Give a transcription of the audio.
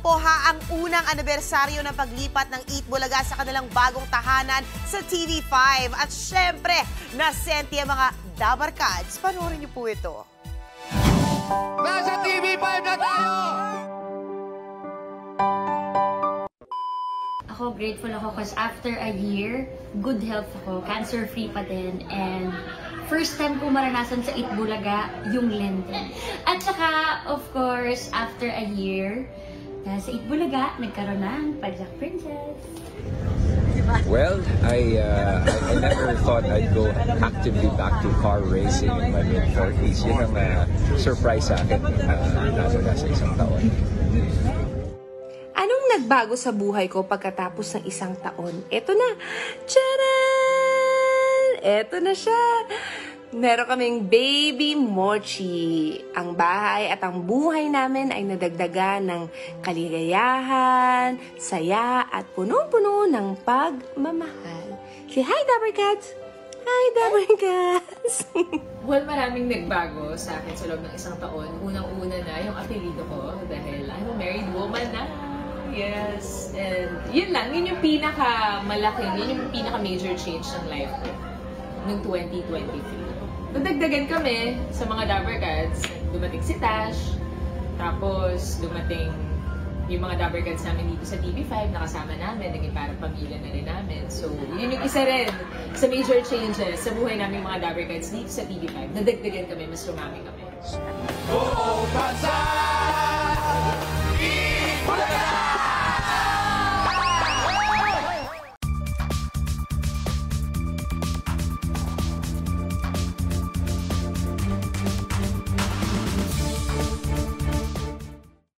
po ha ang unang anibersaryo ng paglipat ng Eat Bulaga sa kanilang bagong tahanan sa TV5. At syempre, nasenti ang mga Dabarkads. Panoorin niyo po ito. Nasa TV5 na tayo! Ako, grateful ako because after a year, good health ako, cancer-free pa din, and first time ko maranasan sa Eat Bulaga yung lente. At saka, of course, after a year, sa Eat Bulaga, nagkaroon ng Pajak Princess. Well, I never thought I'd go actively back to car racing in my mid-40s. Yun ang surprise sa akin, lalo na sa isang taon. Anong nagbago sa buhay ko pagkatapos ng isang taon? Eto na! Tcharan! Eto na siya! Meron kaming baby Mochi. Ang bahay at ang buhay namin ay nadagdagan ng kaligayahan, saya at punong-puno ng pagmamahal. Say hi, Dabarkads! Hi, Dabarkads! Well, maraming nagbago sa akin sa loob ng isang taon. Unang-una na yung apelido ko dahil I'm a married woman na. Yes. And yun lang, yun yung pinaka-malaking, yun yung pinaka-major change ng life ko noong 2023. Nadagdagan kami sa mga Dabarkads. Dumating si Tash, tapos dumating yung mga Dabarkads namin dito sa TV5, nakasama namin, naging parang pamilya na rin namin. So, yun yung isa rin sa major changes sa buhay namin mga Dabarkads dito sa TV5. Nadagdagan kami, mas lumami kami. Oo, bansa!